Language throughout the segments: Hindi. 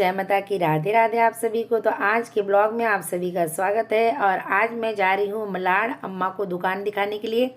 जय माता की, राधे राधे आप सभी को। तो आज के ब्लॉग में आप सभी का स्वागत है। और आज मैं जा रही हूँ मलाड अम्मा को दुकान दिखाने के लिए।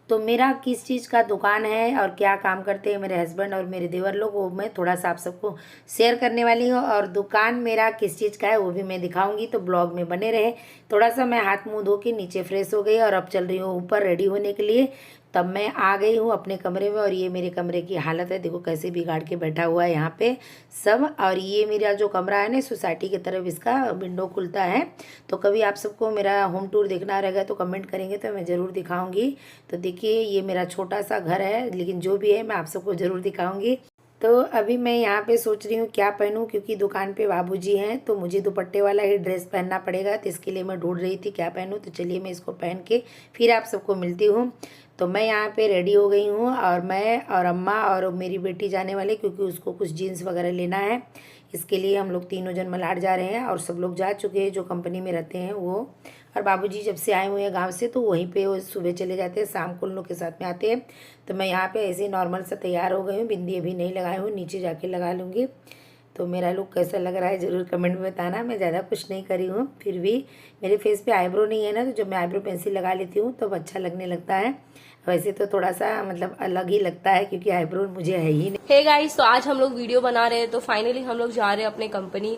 तो मेरा किस चीज़ का दुकान है और क्या काम करते हैं मेरे हस्बैंड और मेरे देवर लोग, वो मैं थोड़ा सा आप सबको शेयर करने वाली हूँ। और दुकान मेरा किस चीज़ का है वो भी मैं दिखाऊंगी, तो ब्लॉग में बने रहे। थोड़ा सा मैं हाथ मुँह धो के नीचे फ्रेश हो गई और अब चल रही हूँ ऊपर रेडी होने के लिए। तब मैं आ गई हूँ अपने कमरे में और ये मेरे कमरे की हालत है, देखो कैसे बिगाड़ के बैठा हुआ है यहाँ पे सब। और ये मेरा जो कमरा है ना, सोसाइटी की तरफ इसका विंडो खुलता है। तो कभी आप सबको मेरा होम टूर देखना रहेगा तो कमेंट करेंगे तो मैं ज़रूर दिखाऊंगी। तो देखिए ये मेरा छोटा सा घर है, लेकिन जो भी है मैं आप सबको ज़रूर दिखाऊंगी। तो अभी मैं यहाँ पे सोच रही हूँ क्या पहनूँ, क्योंकि दुकान पे बाबूजी हैं तो मुझे दुपट्टे वाला ही ड्रेस पहनना पड़ेगा। तो इसके लिए मैं ढूंढ रही थी क्या पहनूँ। तो चलिए मैं इसको पहन के फिर आप सबको मिलती हूँ। तो मैं यहाँ पे रेडी हो गई हूँ और मैं और अम्मा और मेरी बेटी जाने वाले, क्योंकि उसको कुछ जीन्स वगैरह लेना है। इसके लिए हम लोग तीनों जन मलाड जा रहे हैं और सब लोग जा चुके हैं जो कंपनी में रहते हैं वो। और बाबूजी जब से आए हुए हैं गांव से तो वहीं पे वो सुबह चले जाते हैं, शाम को उन लोग के साथ में आते हैं। तो मैं यहाँ पे ऐसे ही नॉर्मल सा तैयार हो गई हूँ, बिंदी अभी नहीं लगाई हूँ, नीचे जाके लगा लूँगी। तो मेरा लुक कैसा लग रहा है ज़रूर कमेंट में बताना। मैं ज़्यादा कुछ नहीं करी हूँ, फिर भी मेरे फेस पे आईब्रो नहीं है ना, तो जब मैं आईब्रो पेंसिल लगा लेती हूँ तब अच्छा लगने लगता है। वैसे तो थोड़ा सा मतलब अलग ही लगता है क्योंकि आईब्रो मुझे है ही नहीं। हे गाइस, तो आज हम लोग वीडियो बना रहे हैं। तो फाइनली हम लोग जा रहे हैं अपने कंपनी।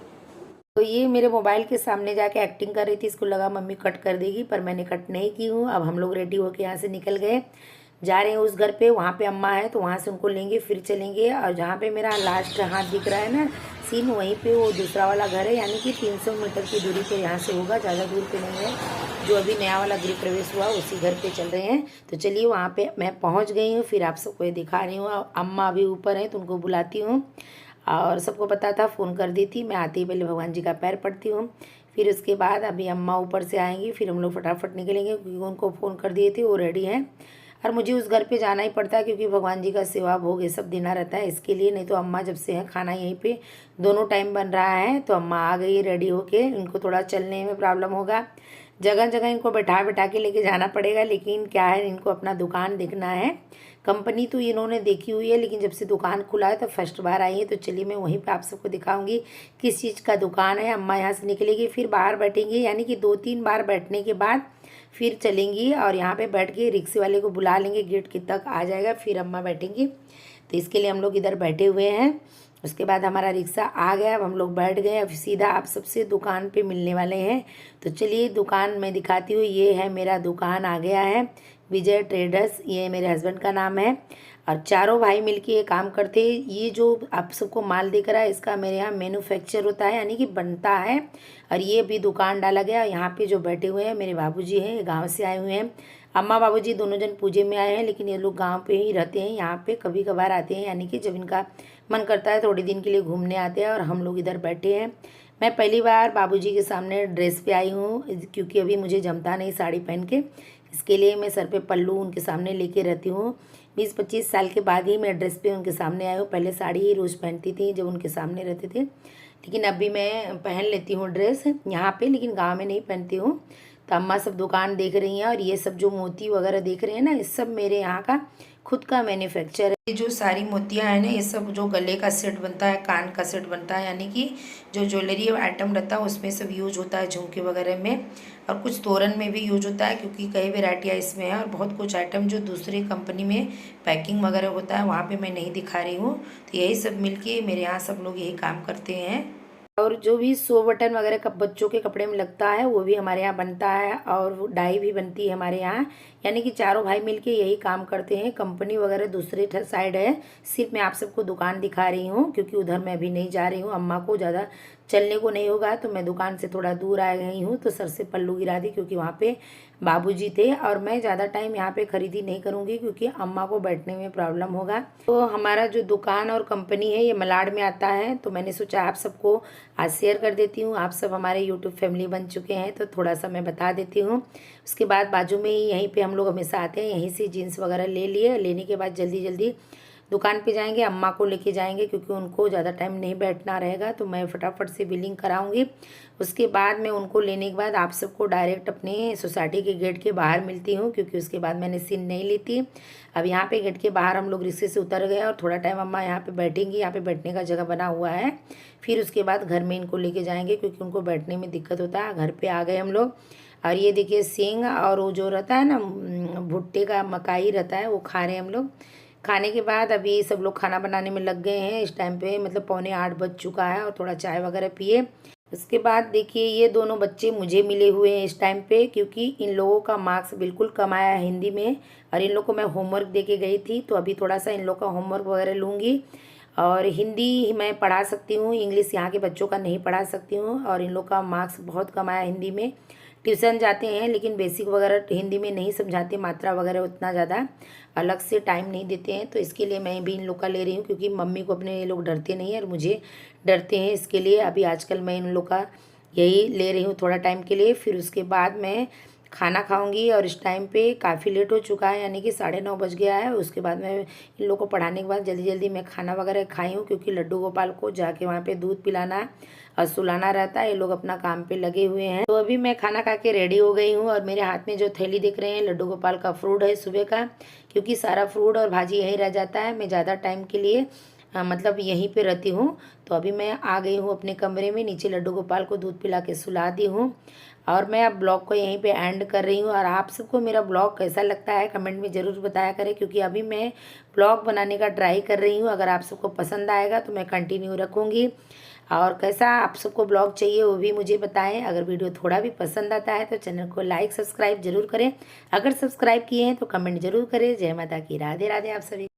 तो ये मेरे मोबाइल के सामने जाके एक्टिंग कर रही थी, इसको लगा मम्मी कट कर देगी, पर मैंने कट नहीं की हूँ। अब हम लोग रेडी होके यहाँ से निकल गए, जा रहे हैं उस घर पे। वहाँ पे अम्मा है तो वहाँ से उनको लेंगे फिर चलेंगे। और जहाँ पे मेरा लास्ट हाथ दिख रहा है ना सीन, वहीं पे वो दूसरा वाला घर है, यानी कि 300 मीटर की दूरी पे यहाँ से होगा, ज़्यादा दूर पे नहीं है। जो अभी नया वाला गृह प्रवेश हुआ उसी घर पे चल रहे हैं। तो चलिए वहाँ पे मैं पहुँच गई हूँ, फिर आप सबको ये दिखा रही हूँ। अम्मा अभी ऊपर है तो उनको बुलाती हूँ। और सबको पता था, फ़ोन कर दी थी मैं, आते ही पहले भगवान जी का पैर पड़ती हूँ। फिर उसके बाद अभी अम्मा ऊपर से आएंगी, फिर हम लोग फटाफट निकलेंगे क्योंकि उनको फ़ोन कर दिए थे, वो रेडी हैं। और मुझे उस घर पे जाना ही पड़ता है क्योंकि भगवान जी का सेवा भोग ये सब देना रहता है, इसके लिए। नहीं तो अम्मा जब से हैं खाना यहीं पे दोनों टाइम बन रहा है। तो अम्मा आ गई रेडी होके, इनको थोड़ा चलने में प्रॉब्लम होगा, जगह जगह इनको बैठा बैठा के लेके जाना पड़ेगा। लेकिन क्या है, इनको अपना दुकान देखना है। कंपनी तो इन्होंने देखी हुई है, लेकिन जब से दुकान खुला है तो फर्स्ट बार आई है। तो चलिए मैं वहीं पे आप सबको दिखाऊंगी किस चीज़ का दुकान है। अम्मा यहाँ से निकलेगी, फिर बाहर बैठेंगी, यानी कि 2-3 बार बैठने के बाद फिर चलेंगी। और यहाँ पे बैठ के रिक्शे वाले को बुला लेंगे, गेट के तक आ जाएगा, फिर अम्मा बैठेंगी। तो इसके लिए हम लोग इधर बैठे हुए हैं। उसके बाद हमारा रिक्शा आ गया, अब हम लोग बैठ गए। अब सीधा आप सबसे दुकान पे मिलने वाले हैं। तो चलिए दुकान मैं दिखाती हूँ। ये है मेरा दुकान आ गया है, विजय ट्रेडर्स, ये मेरे हस्बैंड का नाम है। और चारों भाई मिलके ये काम करते हैं। ये जो आप सबको माल दिख रहा है इसका मेरे यहाँ मैन्युफैक्चर होता है, यानी कि बनता है। और ये भी दुकान डाला गया। यहाँ पे जो बैठे हुए हैं मेरे बाबूजी हैं, ये गाँव से आए हुए हैं। अम्मा बाबूजी दोनों जन पूजे में आए हैं, लेकिन ये लोग गांव पे ही रहते हैं, यहाँ पे कभी कभार आते हैं, यानी कि जब इनका मन करता है थोड़ी दिन के लिए घूमने आते हैं। और हम लोग इधर बैठे हैं। मैं पहली बार बाबूजी के सामने ड्रेस पे आई हूँ, क्योंकि अभी मुझे जमता नहीं साड़ी पहन के। इसके लिए मैं सर पे पल्लू उनके सामने लेके रहती हूँ। 20-25 साल के बाद ही मैं ड्रेस पे उनके सामने आई हूँ। पहले साड़ी ही रोज़ पहनती थी जब उनके सामने रहते थे, लेकिन अभी मैं पहन लेती हूँ ड्रेस यहाँ पे, लेकिन गाँव में नहीं पहनती हूँ। तो अम्मा सब दुकान देख रही हैं। और ये सब जो मोती वगैरह देख रहे हैं ना, ये सब मेरे यहाँ का खुद का मैन्युफैक्चर है। ये जो सारी मोतियाँ हैं ना, ये सब जो गले का सेट बनता है, कान का सेट बनता है, यानी कि जो ज्वेलरी आइटम रहता है उसमें सब यूज होता है, झुमके वगैरह में। और कुछ तोरण में भी यूज होता है, क्योंकि कई वेराइटियाँ इसमें है। और बहुत कुछ आइटम जो दूसरी कंपनी में पैकिंग वगैरह होता है वहाँ पर मैं नहीं दिखा रही हूँ। तो यही सब मिल मेरे यहाँ सब लोग यही काम करते हैं। और जो भी सो बटन वगैरह का बच्चों के कपड़े में लगता है वो भी हमारे यहाँ बनता है, और डाई भी बनती है हमारे यहाँ। यानी कि चारों भाई मिलके यही काम करते हैं। कंपनी वगैरह दूसरे साइड है, सिर्फ मैं आप सबको दुकान दिखा रही हूँ क्योंकि उधर मैं अभी नहीं जा रही हूँ। अम्मा को ज़्यादा चलने को नहीं होगा तो मैं दुकान से थोड़ा दूर आ गई हूँ। तो सर से पल्लू गिरा दी क्योंकि वहाँ पे बाबूजी थे। और मैं ज़्यादा टाइम यहाँ पे खरीदी नहीं करूँगी क्योंकि अम्मा को बैठने में प्रॉब्लम होगा। तो हमारा जो दुकान और कंपनी है ये मलाड में आता है। तो मैंने सोचा आप सबको आज शेयर कर देती हूँ। आप सब हमारे यूट्यूब फैमिली बन चुके हैं तो थोड़ा सा मैं बता देती हूँ। उसके बाद बाजू में ही यहीं पे हम लोग हमेशा आते हैं, यहीं से जीन्स वगैरह ले लिए। लेने के बाद जल्दी जल्दी दुकान पे जाएंगे, अम्मा को लेके जाएंगे क्योंकि उनको ज़्यादा टाइम नहीं बैठना रहेगा। तो मैं फटाफट से बिलिंग कराऊंगी। उसके बाद मैं उनको लेने के बाद आप सबको डायरेक्ट अपने सोसाइटी के गेट के बाहर मिलती हूँ, क्योंकि उसके बाद मैंने सीन नहीं ली थी। अब यहाँ पे गेट के बाहर हम लोग रिक्शे से उतर गए और थोड़ा टाइम अम्मा यहाँ पे बैठेंगी। यहाँ पे बैठने का जगह बना हुआ है, फिर उसके बाद घर में इनको लेके जाएंगे क्योंकि उनको बैठने में दिक्कत होता है। घर पे आ गए हम लोग और ये देखिए सेंग और वो जो रहता है ना भुट्टे का मकाई रहता है वो खा रहे हैं हम लोग। खाने के बाद अभी सब लोग खाना बनाने में लग गए हैं इस टाइम पे, मतलब 7:45 बज चुका है और थोड़ा चाय वगैरह पिए। उसके बाद देखिए ये दोनों बच्चे मुझे मिले हुए हैं इस टाइम पे, क्योंकि इन लोगों का मार्क्स बिल्कुल कम आया है हिंदी में और इन लोग को मैं होमवर्क दे के गई थी, तो अभी थोड़ा सा इन लोग का होमवर्क वगैरह लूँगी। और हिंदी मैं पढ़ा सकती हूँ, इंग्लिश यहाँ के बच्चों का नहीं पढ़ा सकती हूँ और इन लोग का मार्क्स बहुत कम आया हिंदी में। ट्यूशन जाते हैं लेकिन बेसिक वगैरह हिंदी में नहीं समझाते, मात्रा वगैरह उतना ज़्यादा अलग से टाइम नहीं देते हैं, तो इसके लिए मैं भी इन लोग का ले रही हूँ क्योंकि मम्मी को अपने ये लोग डरते नहीं हैं और मुझे डरते हैं। इसके लिए अभी आजकल मैं इन लोग का यही ले रही हूँ थोड़ा टाइम के लिए। फिर उसके बाद मैं खाना खाऊंगी और इस टाइम पे काफ़ी लेट हो चुका है, यानी कि 9:30 बज गया है। उसके बाद मैं इन लोग को पढ़ाने के बाद जल्दी जल्दी मैं खाना वगैरह खाई हूँ क्योंकि लड्डू गोपाल को जाके वहाँ पे दूध पिलाना और सुलाना रहता है। ये लोग अपना काम पे लगे हुए हैं। तो अभी मैं खाना खा के रेडी हो गई हूँ और मेरे हाथ में जो थैली दिख रहे हैं लड्डू गोपाल का फ्रूट है सुबह का, क्योंकि सारा फ्रूट और भाजी यहीं रह जाता है। मैं ज़्यादा टाइम के लिए मतलब यहीं पे रहती हूँ। तो अभी मैं आ गई हूँ अपने कमरे में, नीचे लड्डू गोपाल को दूध पिला के सुला दी हूँ और मैं अब ब्लॉग को यहीं पे एंड कर रही हूँ। और आप सबको मेरा ब्लॉग कैसा लगता है कमेंट में ज़रूर बताया करें, क्योंकि अभी मैं ब्लॉग बनाने का ट्राई कर रही हूँ। अगर आप सबको पसंद आएगा तो मैं कंटिन्यू रखूँगी और कैसा आप सबको ब्लॉग चाहिए वो भी मुझे बताएं। अगर वीडियो थोड़ा भी पसंद आता है तो चैनल को लाइक सब्सक्राइब जरूर करें। अगर सब्सक्राइब किए हैं तो कमेंट जरूर करें। जय माता की, राधे राधे आप सभी।